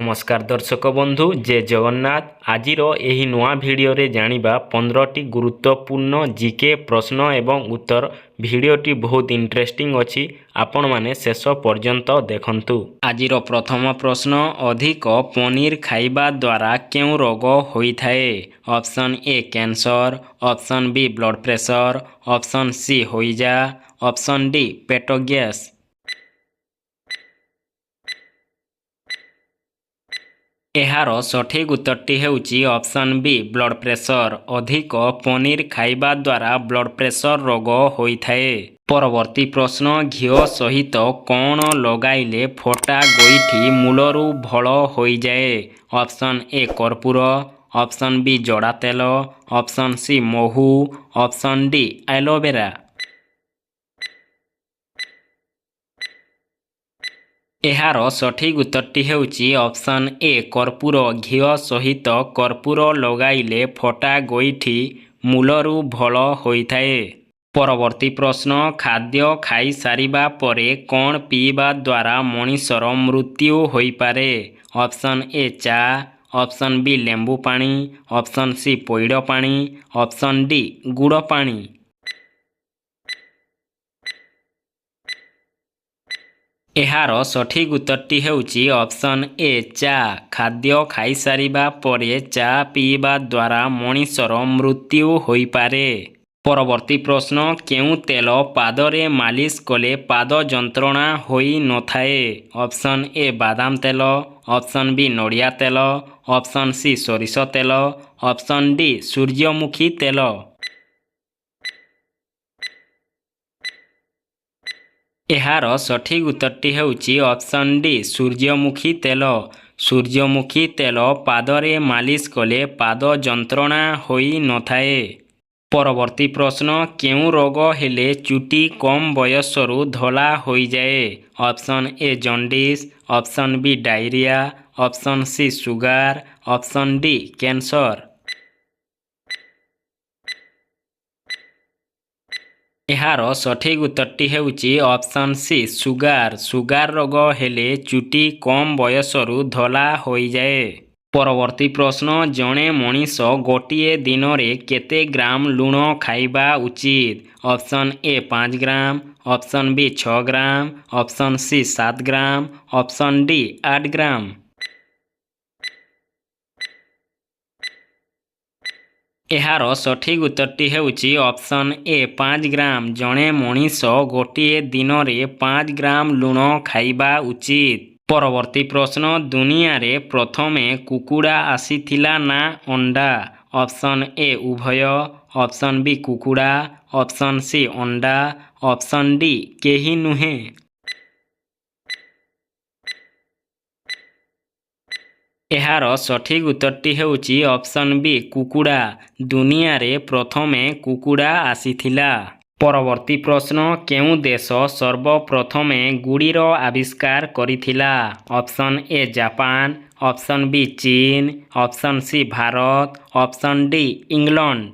नमस्कार दर्शक बंधु जय जगन्नाथ। आजिर एही नुआ भिडियोरे जानिबा 15टी गुरुत्वपूर्ण जीके प्रश्न एवं उत्तर। भिडियोटी बहुत इंटरेस्टिंग अछि, आपण माने शेष पर्यंत देखंतु। आजिर प्रथम प्रश्न, अधिक पनीर खाइबा द्वारा केउ रोग होइथाए? Option A cancer, option B blood pressure, option C होइजा, ऑप्शन डी पेट गैस। एहार सठिक उत्तरटी हेउची ऑप्शन बी ब्लड प्रेशर। अधिक पनीर खाइबा द्वारा ब्लड प्रेशर रोग होइथाए। परवर्ती प्रश्न, घिओ सहित कौन लगाइले फटा गोइठी मूलरू भल होइजाए? ऑप्शन ए कर्पूर, ऑप्शन बी जड़ा तेल, ऑप्शन सी महू, ऑप्शन डी एलोवेरा। एहार सठिक उत्तरटी हेउची ऑप्शन ए कर्पूर। घिओ सहित कर्पूर लगाइले फटा गोइठी मूलरू भल होइथाए। परवर्ती प्रश्न, खाद्य खाई सारिबा परे कौन पीवा द्वारा मनीषर मृत्यु होइपारे? ऑप्शन ए चा, ऑप्शन बी लेंबू पानी, ऑप्शन सी पइड पानी, ऑप्शन डी गुड़ पानी। एहार सठिक उत्तरटी हेउची ऑप्शन ए चा। खाद्य खाई सारिबा परे चा पीवा द्वारा मनीषर मृत्यु होइपारे। परवर्ती प्रश्न, केउ तेल पादरे मालिश कले पाद जंत्रणा होई नथाए? ऑप्शन ए बादाम तेल, ऑप्शन बी नड़िया तेल, ऑप्शन सी सरिष तेल, ऑप्शन डी सूर्यमुखी तेल। एहार सठिक उत्तरटी हेउची ऑप्शन डी सूर्यमुखी तेल। सूर्यमुखी तेल पादरे मालिश कले पाद जंत्रणा होई नथाए। परवर्ती प्रश्न, केउ रोग हेले चुटी कम बयसरू धला होइजाए? Option A jaundice, option B diarrhoea, option C sugar, option D cancer. एहार सठिक उत्तरटी हेउची ऑप्शन सी सुगार। सुगार रोग हेले चुटी कम बयसरू धला होइजाए। परवर्ती प्रश्न, जणे मनीष गोटिए दिनरे केते ग्राम लुण खाइबा उचित? Option A 5 gram, option B 6 gram, option C 7 gram, option D 8 gram. एहार सठिक उत्तरटी हेउची ऑप्शन ए 5 ग्राम। जणे मनीष गोटिए दिनरे 5 ग्राम लुण खाइबा उचित। परवर्ती प्रश्न, दुनिया रे प्रथमे कुकुड़ा आसीथिला ना अंडा? ऑप्शन ए उभय, ऑप्शन बी कुकुड़ा, ऑप्शन सी अंडा, ऑप्शन डी केही नुहे। एहार सठिक उत्तरटी हेउची ऑप्शन बी कुकुड़ा। दुनिया रे प्रथमे कुकुड़ा आसीथिला। परवर्ती प्रश्न, केउ देश सर्वप्रथमे गुड़ीर आविष्कार करिथिला? Option A Japan, option B चीन, option C Bharat, option D England.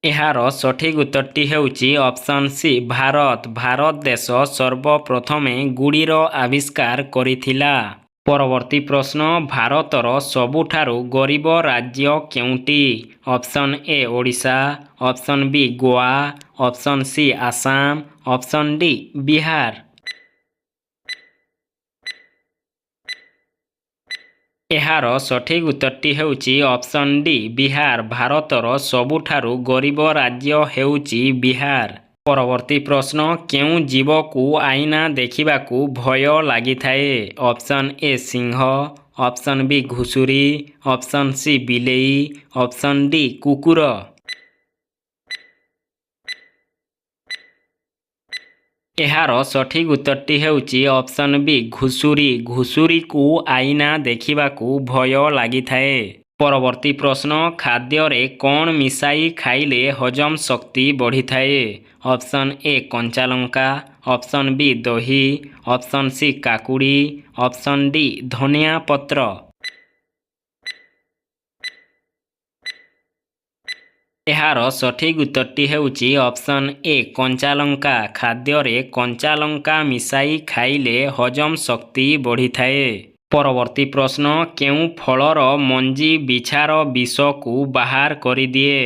एहार सठिक उत्तरटी हेउची ऑप्शन सी भारत। भारत देश सर्वप्रथमे गुड़ीर आविष्कार करिथिला। परवर्ती प्रश्न, भारतर सबुठारु गरीब राज्य केउटी? Option A Odisha, option B Goa, option C Assam, option D Bihar. एहार सठिक उत्तरटी हेउची ऑप्शन डी बिहार। भारतर सबुठारु गरीब राज्य हेउची बिहार। परवर्ती प्रश्न, केउ जीवकु आईना देखिबाकू भय लागिथाए? ऑप्शन ए सिंह, ऑप्शन बी घुसुरी, ऑप्शन सी बिलेई, ऑप्शन डी कुकुर। एहार सठिक उत्तरटी हेउची ऑप्शन बी घुसुरी। घुसुरी को आईना देखिबाकू भय लागिथाए। परवर्ती प्रश्न, खाद्यरे कौन मिसाई खाइले हजम शक्ति बढ़िथाए? ऑप्शन ए कंचा लंका, ऑप्शन बी दही, ऑप्शन सी काकुड़ी, ऑप्शन डी धनिया पत्र। ଏହାର ସଠିକ୍ ଉତ୍ତରଟି ହେଉଛି ଅପସନ୍ ଏ କଞ୍ଚାଲଙ୍କା। ଖାଦ୍ୟରେ କଞ୍ଚାଲଙ୍କା ମିଶାଇ ଖାଇଲେ ହଜମ ଶକ୍ତି ବଢ଼ିଥାଏ। ପରବର୍ତ୍ତୀ ପ୍ରଶ୍ନ, କେଉଁ ଫଳର ମଞ୍ଜି ବିଛାର ବିଷକୁ ବାହାର କରିଦିଏ?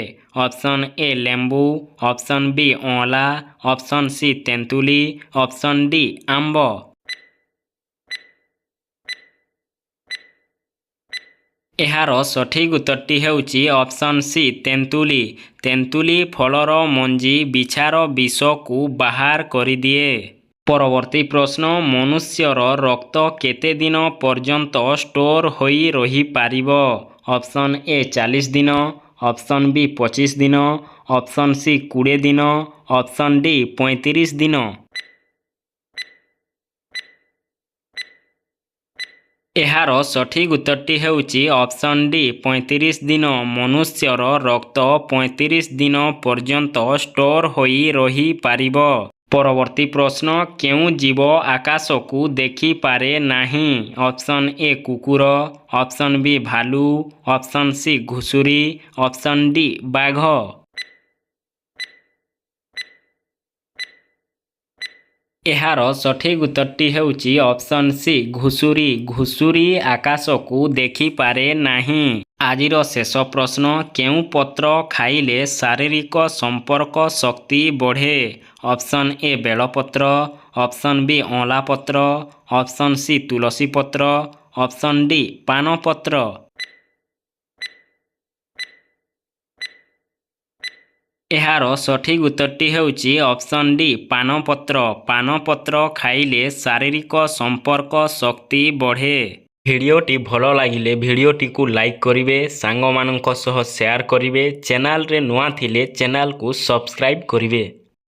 ଅପସନ୍ ଏ ଲେମ୍ବୁ, ଅପସନ୍ ବି ଅଁଳା, ଅପସନ୍ ସି ତେନ୍ତୁଳି, ଅପସନ୍ ଡି ଆମ୍ବ। ଏହାର ସଠିକ୍ ଉତ୍ତରଟି ହେଉଛି ଅପସନ୍ ସି ତେନ୍ତୁଳି। ତେନ୍ତୁଳି ଫଳର ମଞ୍ଜି ବିଛାର ବିଷକୁ ବାହାର କରିଦିଏ। ପରବର୍ତ୍ତୀ ପ୍ରଶ୍ନ, ମନୁଷ୍ୟର ରକ୍ତ କେତେ ଦିନ ପର୍ଯ୍ୟନ୍ତ ଷ୍ଟୋର ହୋଇ ରହିପାରିବ? ଅପସନ୍ ଏ 40 ଦିନ, ଅପସନ୍ ବି 25 ଦିନ, ଅପସନ୍ ସି 20 ଦିନ, ଅପସନ୍ ଡି 35 ଦିନ। ଏହାର ସଠିକ୍ ଉତ୍ତରଟି ହେଉଛି ଅପସନ୍ ଡି 35 ଦିନ। ମନୁଷ୍ୟର ରକ୍ତ 35 ଦିନ ପର୍ଯ୍ୟନ୍ତ ଷ୍ଟୋର ହୋଇ ରହିପାରିବ। ପରବର୍ତ୍ତୀ ପ୍ରଶ୍ନ, କେଉଁ ଜୀବ ଆକାଶକୁ ଦେଖିପାରେ ନାହିଁ? ଅପସନ୍ ଏ କୁକୁର, ଅପସନ୍ ବି ଭାଲୁ, ଅପସନ୍ ସି ଘୁଷୁରୀ, ଅପସନ୍ ଡି ବାଘ। ଏହାର ସଠିକ୍ ଉତ୍ତରଟି ହେଉଛି ଅପସନ୍ ସି ଘୁଷୁରୀ। ଘୁଷୁରୀ ଆକାଶକୁ ଦେଖିପାରେ ନାହିଁ। ଆଜିର ଶେଷ ପ୍ରଶ୍ନ, କେଉଁ ପତ୍ର ଖାଇଲେ ଶାରୀରିକ ସମ୍ପର୍କ ଶକ୍ତି ବଢ଼େ? ଅପସନ୍ ଏ ବେଲପତ୍ର, ଅପସନ୍ ବି ଅଁଳା ପତ୍ର, ଅପସନ୍ ସି ତୁଳସୀ ପତ୍ର, ଅପସନ୍ ଡି ପାନପତ୍ର। ଏହାର ସଠିକ୍ ଉତ୍ତରଟି ହେଉଛି ଅପସନ୍ ଡି ପାନପତ୍ର। ପାନପତ୍ର ଖାଇଲେ ଶାରୀରିକ ସମ୍ପର୍କ ଶକ୍ତି ବଢ଼େ। ଭିଡ଼ିଓଟି ଭଲ ଲାଗିଲେ ଭିଡ଼ିଓଟିକୁ ଲାଇକ୍ କରିବେ, ସାଙ୍ଗମାନଙ୍କ ସହ ସେୟାର କରିବେ, ଚ୍ୟାନେଲରେ ନୂଆ ଥିଲେ ଚ୍ୟାନେଲକୁ ସବସ୍କ୍ରାଇବ୍ କରିବେ।